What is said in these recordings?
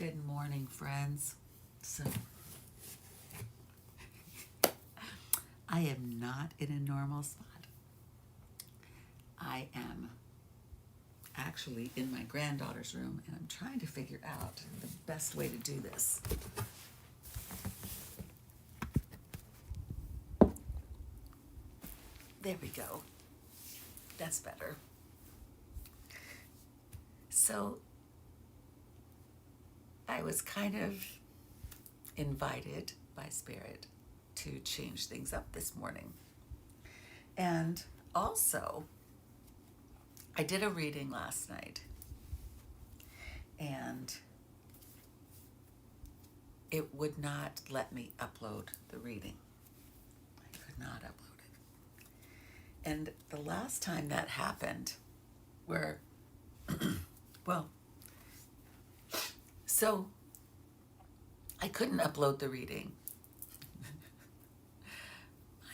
Good morning, friends. So, I am not in a normal spot. I am actually in my granddaughter's room, and I'm trying to figure out the best way to do this. There we go. That's better. So, I was kind of invited by Spirit to change things up this morning. And also, I did a reading last night, and it would not let me upload the reading. I could not upload it. And the last time that happened, where, well, so I couldn't upload the reading.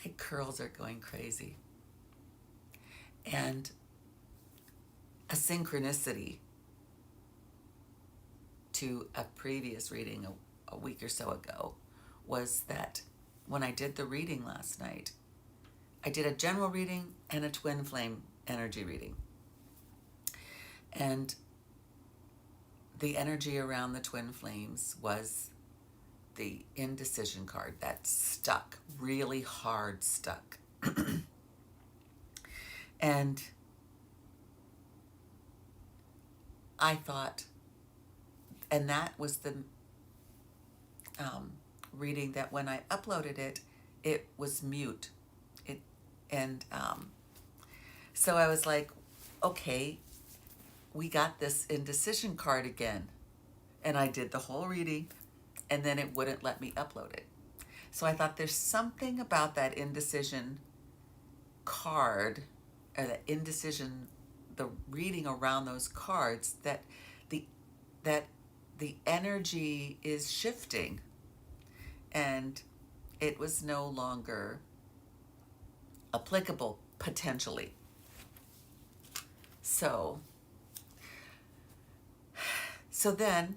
My curls are going crazy. And a synchronicity to a previous reading a week or so ago was that when I did the reading last night, I did a general reading and a twin flame energy reading. And the energy around the twin flames was the indecision card that stuck, really hard stuck. And I thought, and that was the reading that when I uploaded it, it was mute. So I was like, okay, we got this indecision card again. And I did the whole reading, and then it wouldn't let me upload it. So I thought there's something about that indecision card, or the indecision, the reading around those cards, that the energy is shifting, and it was no longer applicable potentially. So then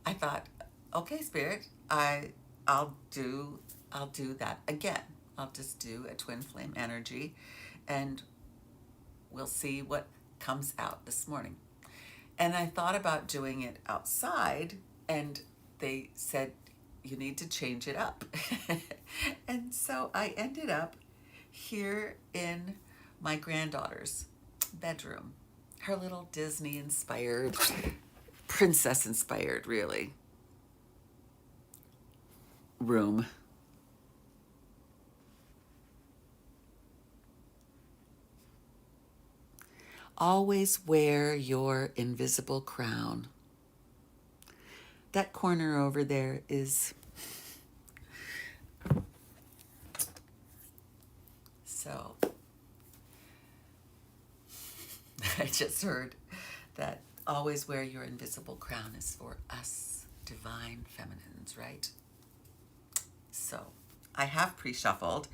I thought, okay, Spirit, I'll do that again. I'll just do a twin flame energy, and we'll see what comes out this morning. And I thought about doing it outside, and they said, you need to change it up. And so I ended up here in my granddaughter's bedroom, her little Disney inspired, princess inspired, really, room. Always wear your invisible crown. That corner over there is... So, I just heard that always wear your invisible crown is for us divine feminines, right? So, I have pre-shuffled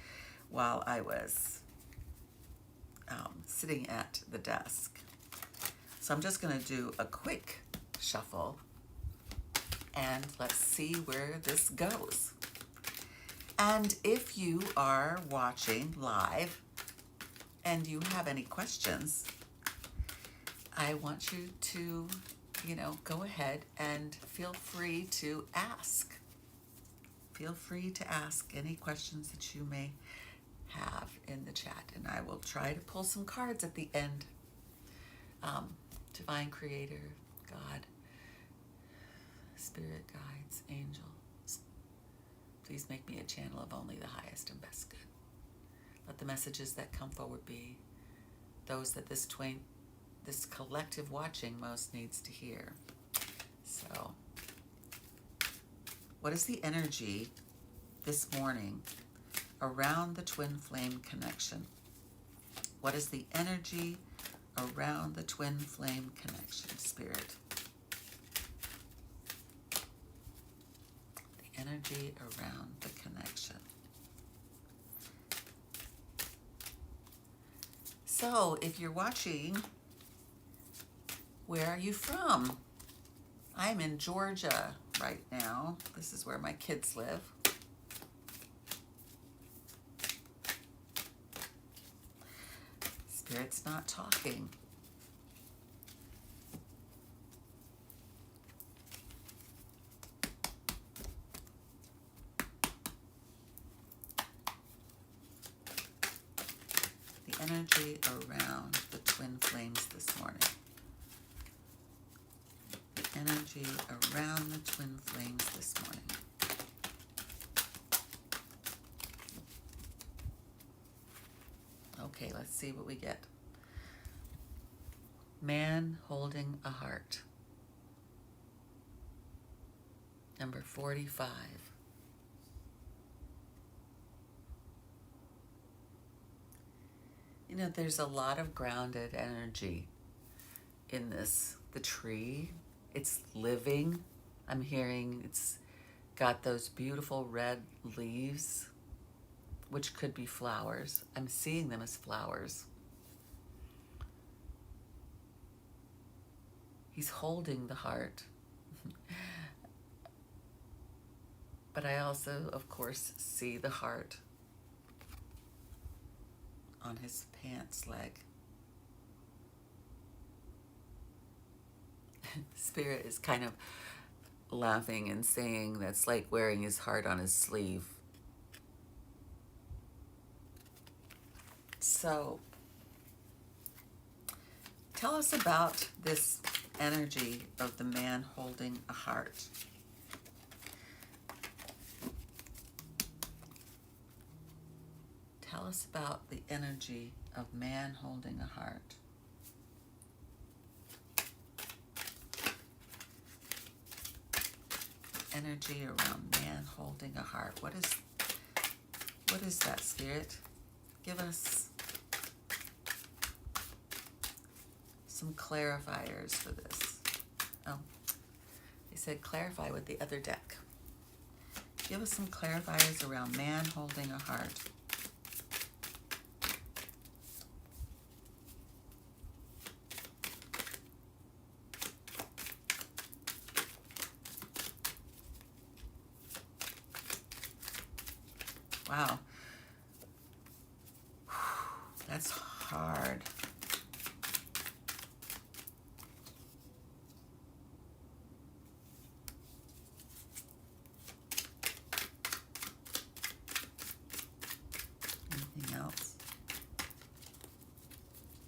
while I was sitting at the desk. So I'm just going to do a quick shuffle, and let's see where this goes. And if you are watching live and you have any questions, I want you to, go ahead and feel free to ask. Feel free to ask any questions that you may have in the chat, and I will try to pull some cards at the end. Divine Creator, God, Spirit Guides, Angels, please make me a channel of only the highest and best good. Let the messages that come forward be those that this collective watching most needs to hear. So, what is the energy this morning around the twin flame connection? What is the energy around the twin flame connection, Spirit? The energy around the connection. So, if you're watching, where are you from? I'm in Georgia right now. This is where my kids live. Spirit's not talking. The energy around the twin flames this morning. The energy around the twin flames this morning. Okay, let's see what we get. Man holding a heart. Number 45. You know, there's a lot of grounded energy in this. The tree, it's living. I'm hearing it's got those beautiful red leaves, which could be flowers. I'm seeing them as flowers. He's holding the heart. But I also, of course, see the heart on his pants leg. Spirit is kind of laughing and saying that's like wearing his heart on his sleeve. So, tell us about this energy of the man holding a heart. Tell us about the energy of man holding a heart. Energy around man holding a heart. What is that, Spirit? Give us some clarifiers for this. Oh, they said clarify with the other deck. Give us some clarifiers around man holding a heart. Wow. That's hard. Anything else?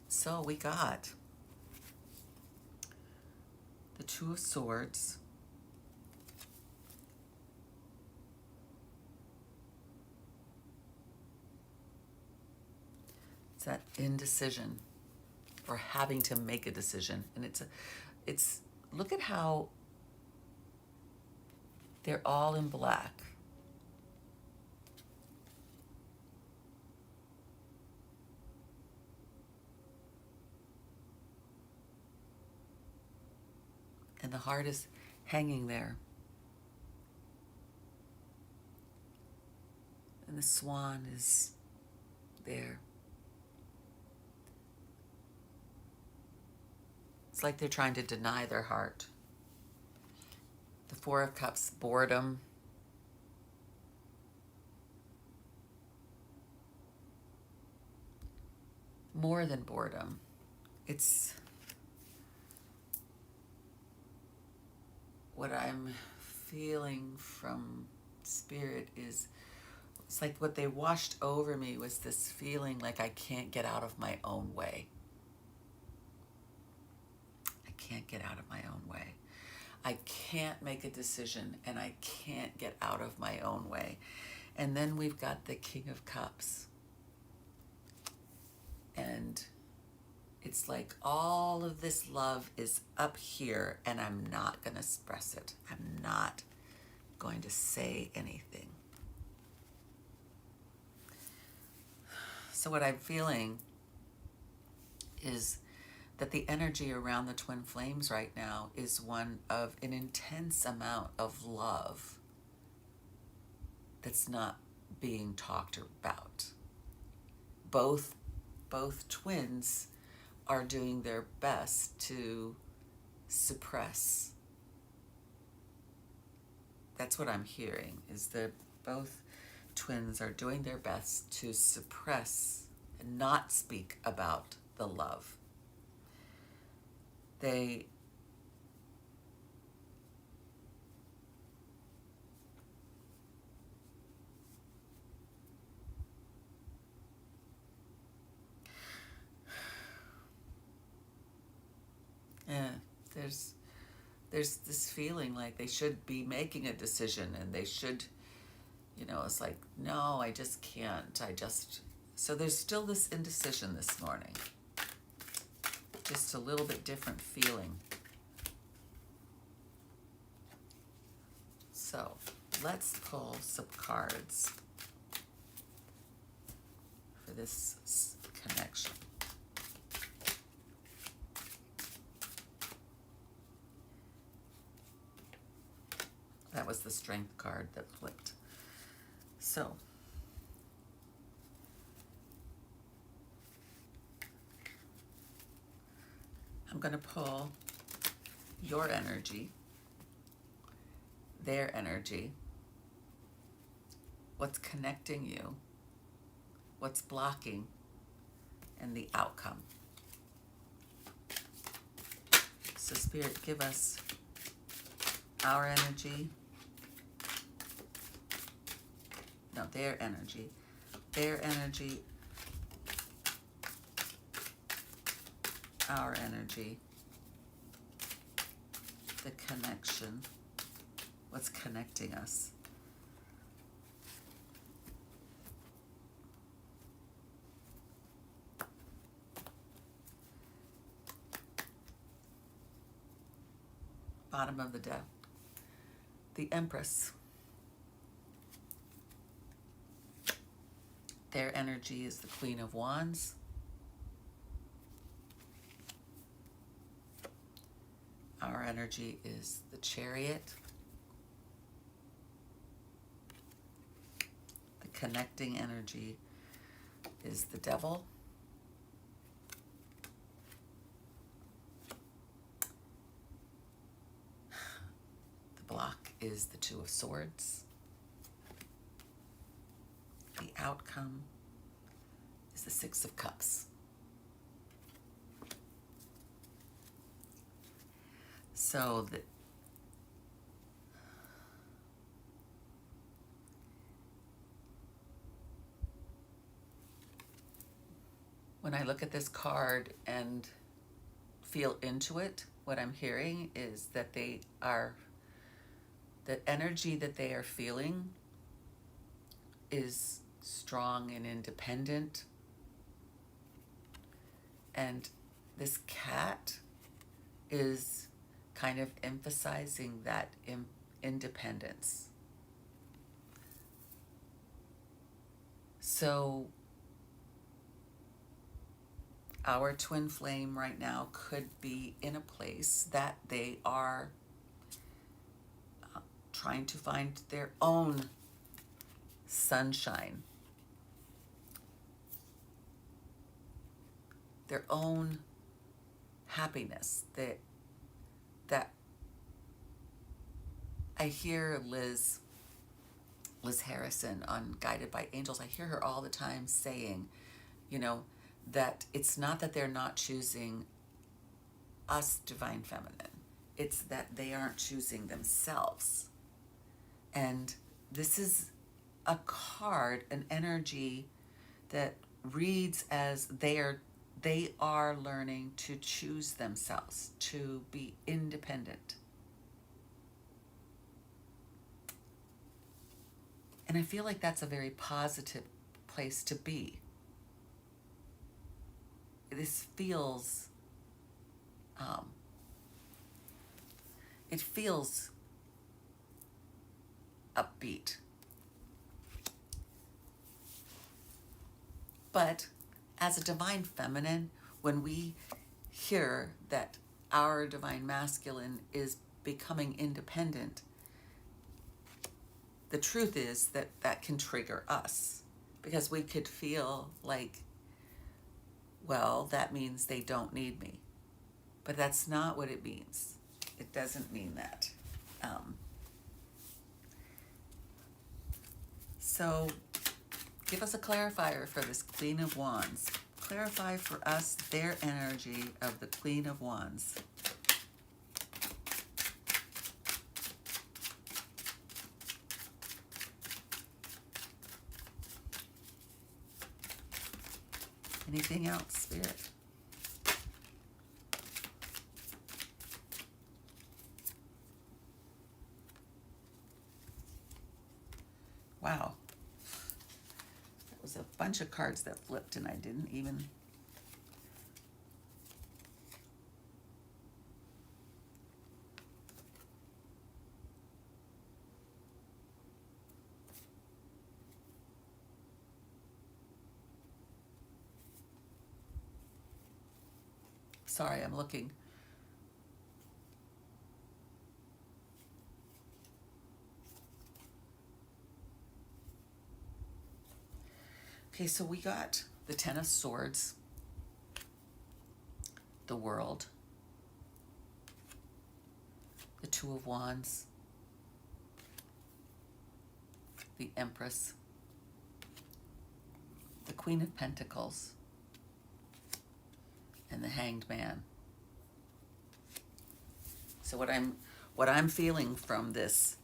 So we got the Two of Swords. That indecision or having to make a decision. And it's look at how they're all in black. And the heart is hanging there. And the swan is there. It's like they're trying to deny their heart. The Four of Cups, boredom. More than boredom. It's what I'm feeling from Spirit is, it's like what they washed over me was this feeling like I can't get out of my own way. Can't get out of my own way. I can't make a decision and I can't get out of my own way. And then we've got the King of Cups. And it's like all of this love is up here and I'm not going to express it. I'm not going to say anything. So what I'm feeling is that the energy around the twin flames right now is one of an intense amount of love that's not being talked about. Both twins are doing their best to suppress That's what I'm hearing, is that both twins are doing their best to suppress and not speak about the love. They yeah, there's there's this feeling like they should be making a decision, and they should, it's like, no, I just can't. So there's still this indecision this morning. Just a little bit different feeling. So let's pull some cards for this connection. That was the Strength card that flipped. So I'm going to pull your energy, their energy, what's connecting you, what's blocking, and the outcome. So Spirit, give us our energy. No, their energy. Their energy. Our energy. The connection. What's connecting us. Bottom of the deck. The Empress. Their energy is the Queen of Wands. Our energy is the Chariot. The connecting energy is the Devil. The block is the Two of Swords. The outcome is the Six of Cups. So when I look at this card and feel into it, what I'm hearing is that the energy that they are feeling is strong and independent. And this cat is kind of emphasizing that independence. So our twin flame right now could be in a place that they are trying to find their own sunshine, their own happiness. That I hear Liz Harrison on Guided by Angels, I hear her all the time saying, that it's not that they're not choosing us, Divine Feminine. It's that they aren't choosing themselves. And this is a card, an energy that reads as they are learning to choose themselves, to be independent. And I feel like that's a very positive place to be. This feels, it feels upbeat. But as a Divine Feminine, when we hear that our Divine Masculine is becoming independent, the truth is that that can trigger us, because we could feel like, well, that means they don't need me. But that's not what it means. It doesn't mean that. So give us a clarifier for this Queen of Wands. Clarify for us their energy of the Queen of Wands. Anything else, Spirit? Wow. That was a bunch of cards that flipped and I didn't even... Sorry, I'm looking. Okay, so we got the Ten of Swords, the World, the Two of Wands, the Empress, the Queen of Pentacles, and the Hanged Man. So what I'm feeling from this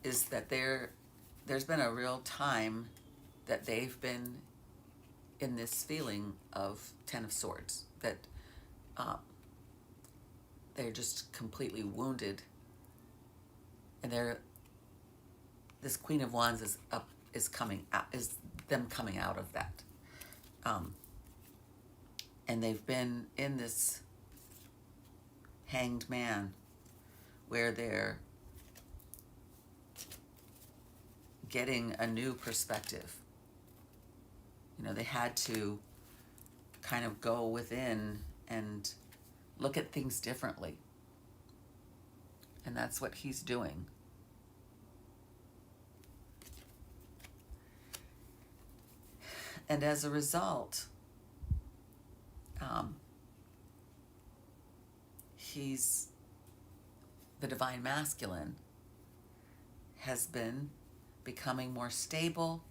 is that there's been a real time that they've been in this feeling of Ten of Swords, that they're just completely wounded, and this Queen of Wands is coming out, is them coming out of that, and they've been in this Hanged Man where they're getting a new perspective. You know, they had to kind of go within and look at things differently. And that's what he's doing. And as a result, the Divine Masculine has been becoming more stable,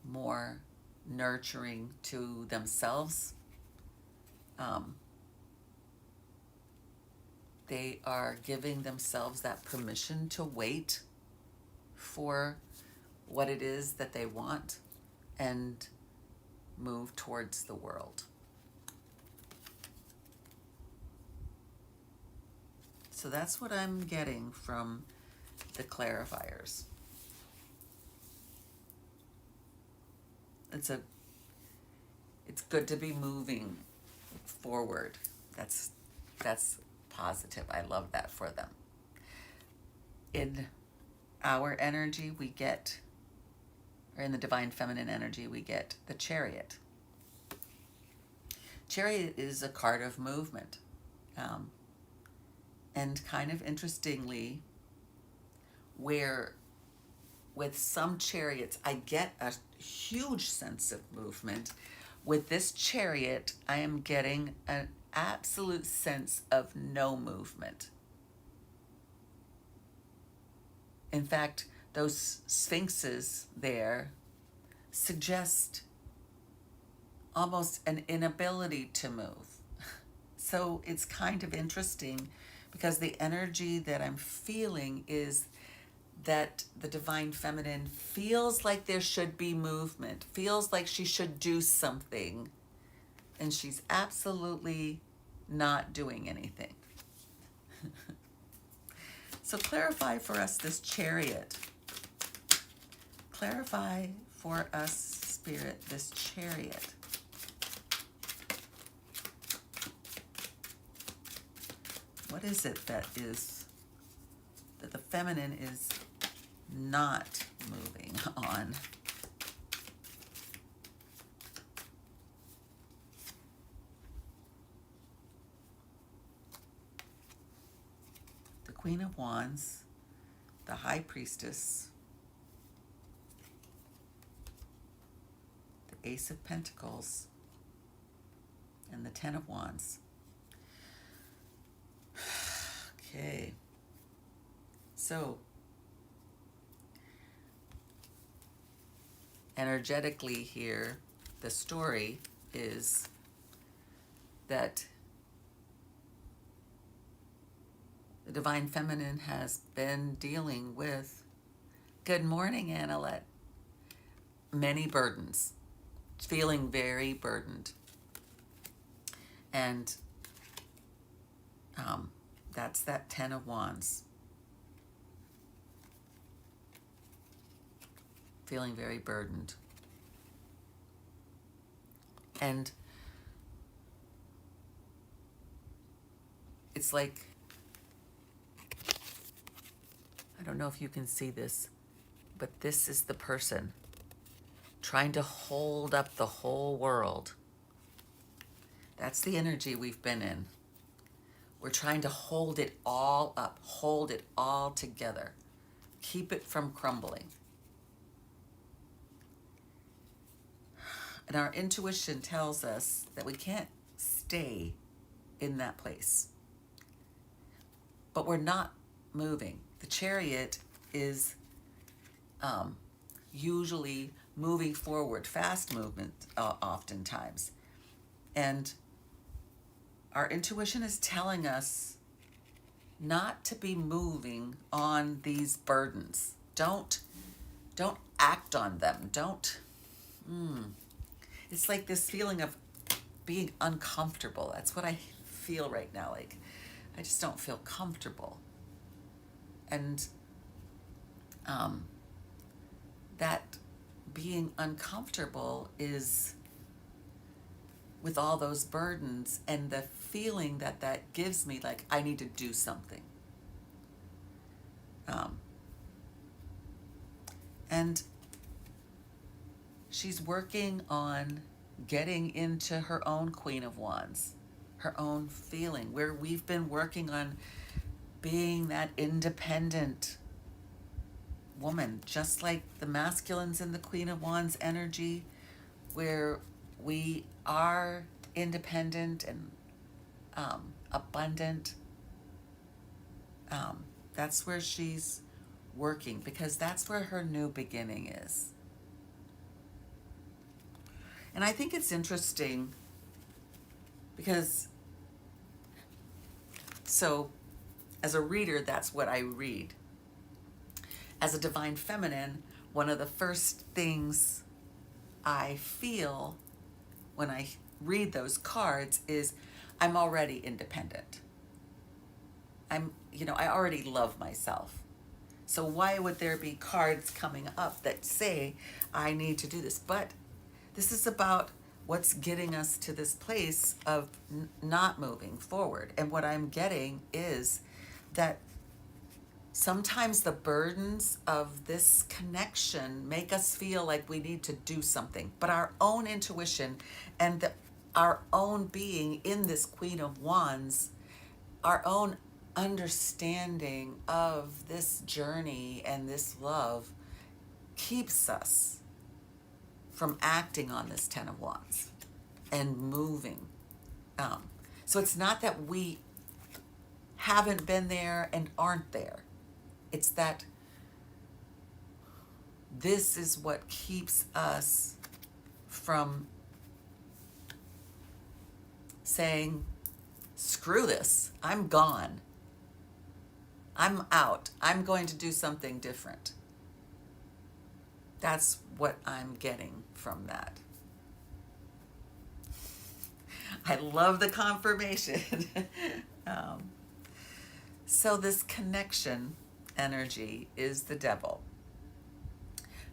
more nurturing to themselves. They are giving themselves that permission to wait for what it is that they want and move towards the world. So that's what I'm getting from the clarifiers. It's good to be moving forward. That's positive. I love that for them. In our energy, we get, or in the Divine Feminine energy, we get the Chariot. Chariot is a card of movement. And kind of interestingly, where with some chariots, I get a huge sense of movement. With this Chariot, I am getting an absolute sense of no movement. In fact, those sphinxes there suggest almost an inability to move. So it's kind of interesting because the energy that I'm feeling is that the Divine Feminine feels like there should be movement, feels like she should do something, and she's absolutely not doing anything. So clarify for us this Chariot. Clarify for us, Spirit, this Chariot. What is it that the feminine is not moving on? The Queen of Wands, the High Priestess, the Ace of Pentacles, and the Ten of Wands. Okay, so energetically here, the story is that the Divine Feminine has been dealing with, good morning, Annalette, many burdens, feeling very burdened. And that's that Ten of Wands. Feeling very burdened. And it's like, I don't know if you can see this, but this is the person trying to hold up the whole world. That's the energy we've been in. We're trying to hold it all up, hold it all together, keep it from crumbling. And our intuition tells us that we can't stay in that place. But we're not moving. The Chariot is usually moving forward, fast movement oftentimes. And our intuition is telling us not to be moving on these burdens. Don't act on them. It's like this feeling of being uncomfortable. That's what I feel right now. Like, I just don't feel comfortable. And that being uncomfortable is with all those burdens, and the feeling that that gives me, like I need to do something. And she's working on getting into her own Queen of Wands, her own feeling, where we've been working on being that independent woman, just like the masculines in the Queen of Wands energy, where we are independent and abundant. That's where she's working, because that's where her new beginning is. And I think it's interesting because, so as a reader, that's what I read. As a Divine Feminine, one of the first things I feel when I read those cards is I'm already independent. I already love myself. So why would there be cards coming up that say I need to do this? But this is about what's getting us to this place of not moving forward. And what I'm getting is that sometimes the burdens of this connection make us feel like we need to do something. But our own intuition and our own being in this Queen of Wands, our own understanding of this journey and this love keeps us from acting on this Ten of Wands and moving. So it's not that we haven't been there and aren't there. It's that this is what keeps us from saying, screw this, I'm gone. I'm out. I'm going to do something different. That's what I'm getting from that. I love the confirmation. So this connection energy is the Devil.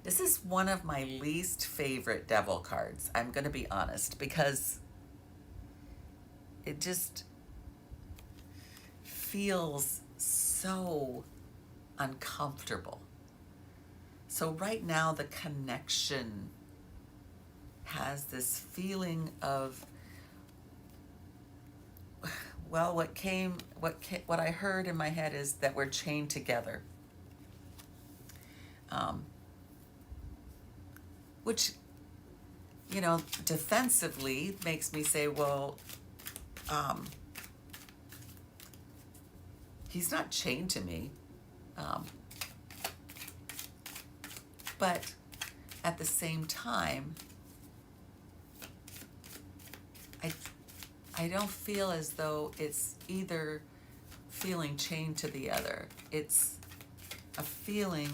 This is one of my least favorite Devil cards. I'm going to be honest, because it just feels so uncomfortable. So right now the connection has this feeling of, well, what I heard in my head is that we're chained together. Which, defensively makes me say, well, he's not chained to me. But at the same time, I don't feel as though it's either feeling chained to the other. It's a feeling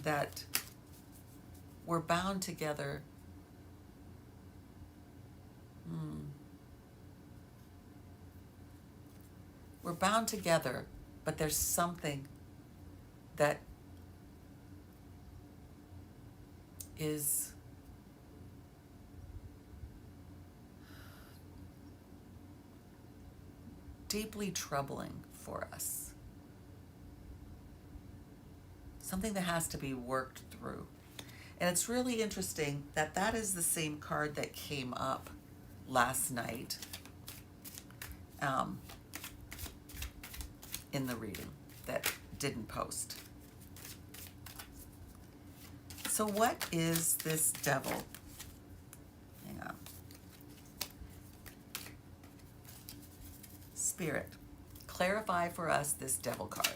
that we're bound together. We're bound together, but there's something that is deeply troubling for us. Something that has to be worked through. And it's really interesting that that is the same card that came up last night in the reading that didn't post. So what is this devil? Hang on. Spirit, clarify for us this devil card.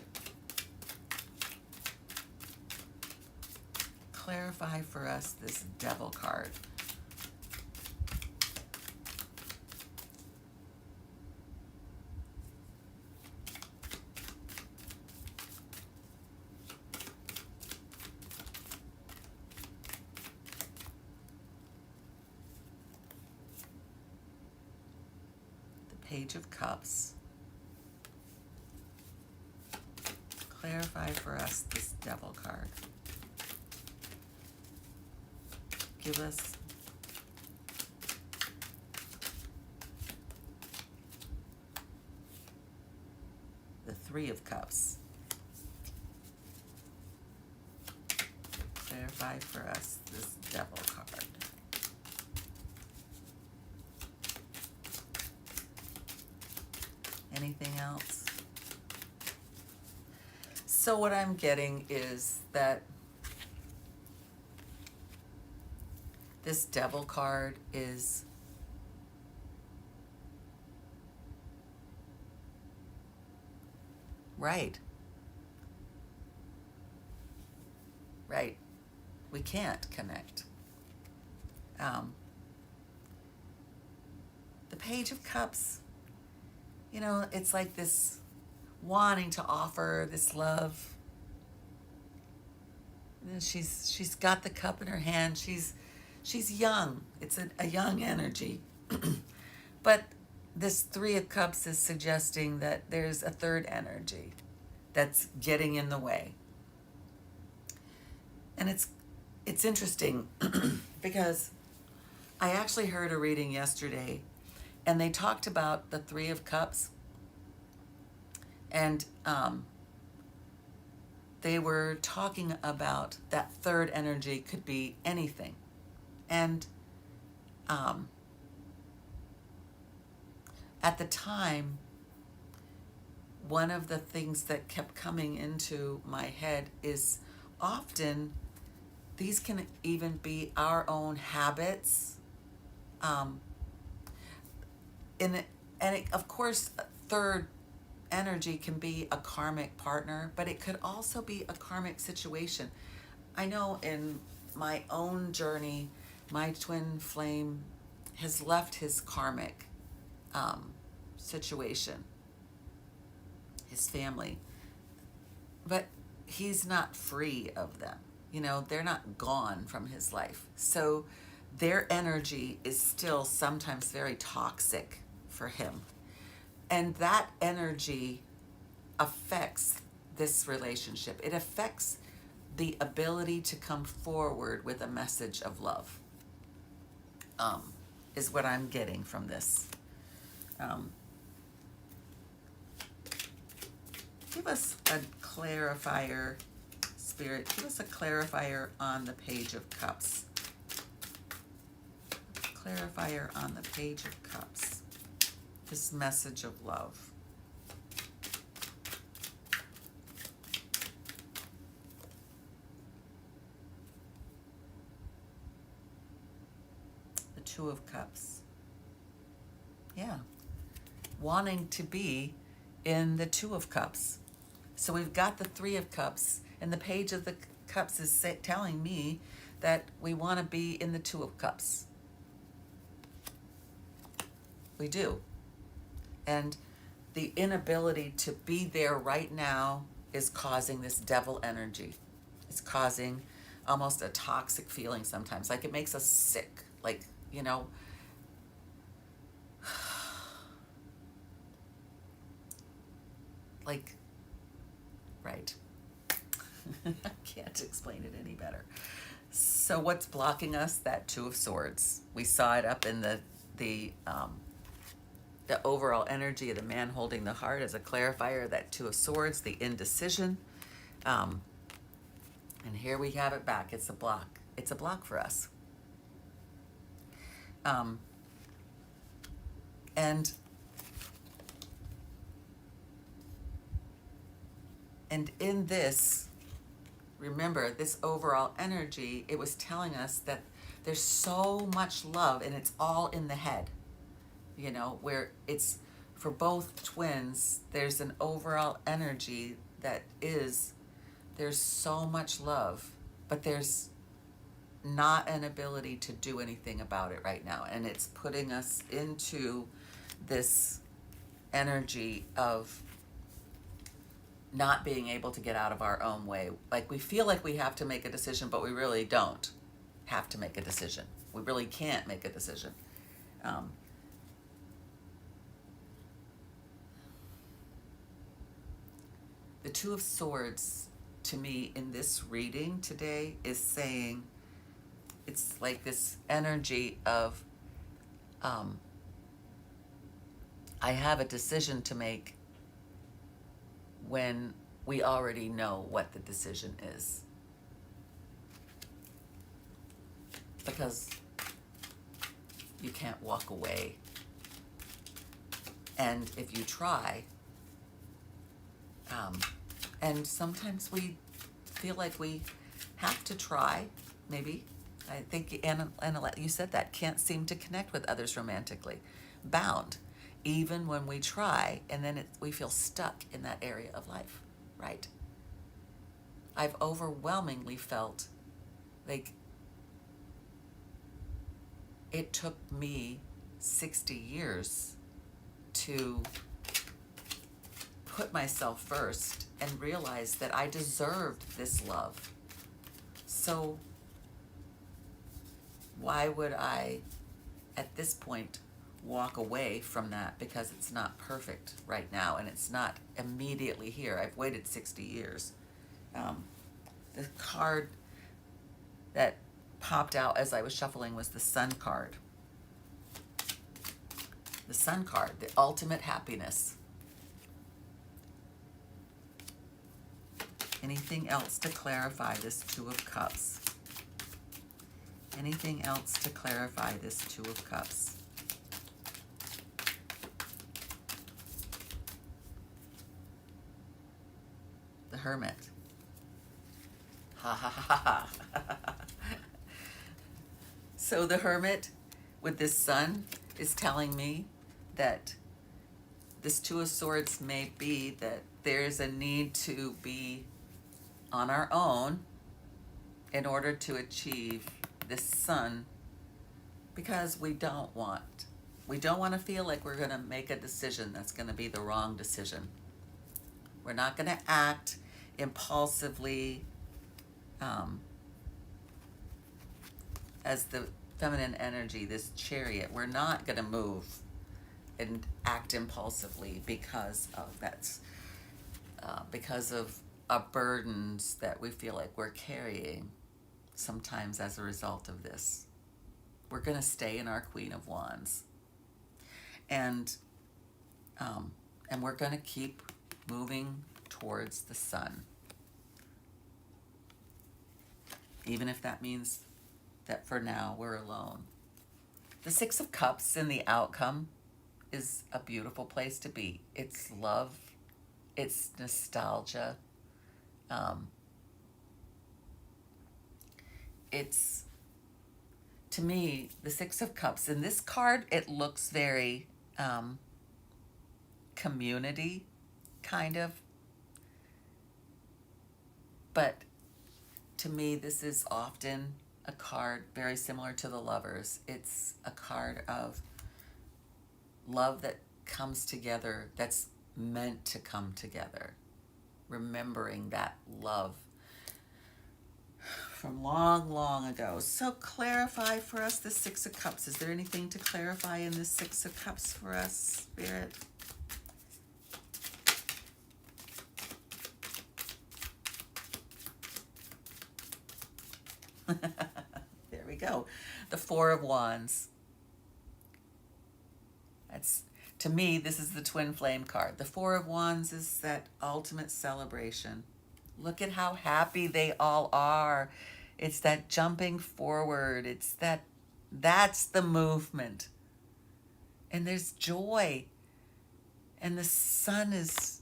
Clarify for us this devil card. Page of Cups. Clarify for us this devil card. Give us the Three of Cups. Clarify for us this devil card. Anything else? So what I'm getting is that this devil card is right. We can't connect. The Page of Cups, you know, it's like this wanting to offer this love. And then she's got the cup in her hand. She's young. It's a young energy. But this Three of Cups is suggesting that there's a third energy that's getting in the way. And it's interesting because I actually heard a reading yesterday, and they talked about the Three of Cups, and they were talking about that third energy could be anything. And at the time, one of the things that kept coming into my head is often these can even be our own habits. Of course, third energy can be a karmic partner, but it could also be a karmic situation. I know in my own journey, my twin flame has left his karmic situation, his family, but he's not free of them. You know, they're not gone from his life. So their energy is still sometimes very toxic for him. And that energy affects this relationship. It affects the ability to come forward with a message of love, is what I'm getting from this. Give us a clarifier, Spirit. Give us a clarifier on the Page of Cups. Clarifier on the Page of Cups. This message of love. The Two of Cups. Yeah. Wanting to be in the Two of Cups. So we've got the Three of Cups, and the Page of the Cups is telling me that we want to be in the Two of Cups. We do. And the inability to be there right now is causing this devil energy. It's causing almost a toxic feeling sometimes. Like it makes us sick. Like, you know, like, right. I can't explain it any better. So what's blocking us? That Two of Swords. We saw it up in the overall energy of the man holding the heart as a clarifier. That Two of Swords, the indecision. And here we have it back. It's a block. It's a block for us. And in this, remember, this overall energy, it was telling us that there's so much love and it's all in the head. You know, where it's for both twins, there's an overall energy that is, there's so much love, but there's not an ability to do anything about it right now. And it's putting us into this energy of not being able to get out of our own way. Like we feel like we have to make a decision, but we really don't have to make a decision. We really can't make a decision. The Two of Swords, to me, in this reading today, is saying, it's like this energy of, I have a decision to make when we already know what the decision is. Because you can't walk away. And if you try, and sometimes we feel like we have to try, maybe. I think, Anna, you said that, can't seem to connect with others romantically. Bound, even when we try, and then we feel stuck in that area of life, right? I've overwhelmingly felt like it took me 60 years to put myself first and realize that I deserved this love. So why would I, at this point, walk away from that because it's not perfect right now and it's not immediately here? I've waited 60 years. The card that popped out as I was shuffling was the Sun card. The Sun card, the ultimate happiness. Anything else to clarify this Two of Cups? Anything else to clarify this Two of Cups? The Hermit. Ha ha ha ha. So the Hermit with this Sun is telling me that this Two of Swords may be that there's a need to be on our own in order to achieve this Sun, because we don't want to feel like we're going to make a decision that's going to be the wrong decision. We're not going to act impulsively as the feminine energy, this Chariot. We're not going to move and act impulsively because of burdens that we feel like we're carrying sometimes as a result of this. We're going to stay in our Queen of Wands, and we're going to keep moving towards the Sun, even if that means that for now we're alone. The Six of Cups in the outcome is a beautiful place to be. It's love, it's nostalgia, it's, to me, the Six of Cups in this card, it looks very community kind of, but to me this is often a card very similar to the Lovers. It's a card of love that comes together, that's meant to come together. Remembering that love from long, long ago. So clarify for us the Six of Cups. Is there anything to clarify in the Six of Cups for us, Spirit? There we go. The Four of Wands. That's, to me, this is the twin flame card. The Four of Wands is that ultimate celebration. Look at how happy they all are. It's that jumping forward. It's that's the movement. And there's joy. And the sun is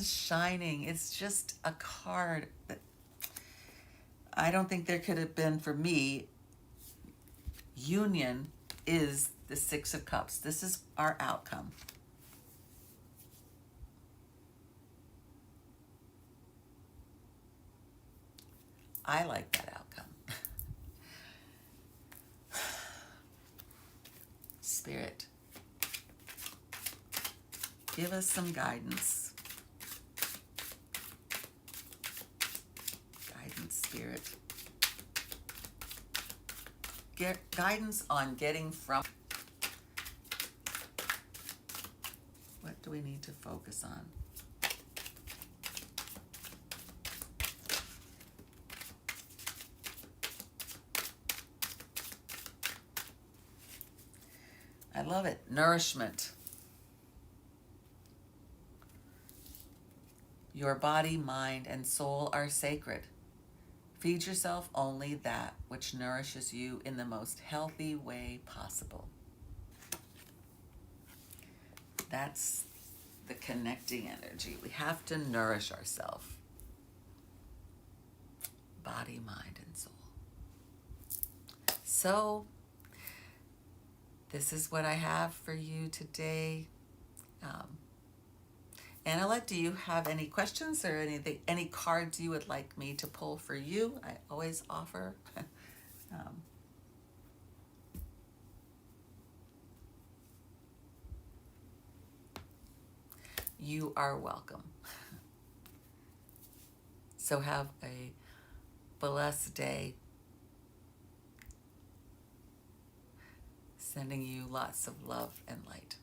shining. It's just a card that I don't think there could have been, for me, union is the Six of Cups. This is our outcome. I like that outcome. Spirit, give us some guidance. Guidance, Spirit. Get guidance on getting from. What do we need to focus on? I love it. Nourishment. Your body, mind, and soul are sacred. Feed yourself only that which nourishes you in the most healthy way possible. That's the connecting energy. We have to nourish ourselves. Body, mind, and soul. So, this is what I have for you today. Annalette, do you have any questions or any cards you would like me to pull for you? I always offer. You are welcome. So have a blessed day. Sending you lots of love and light.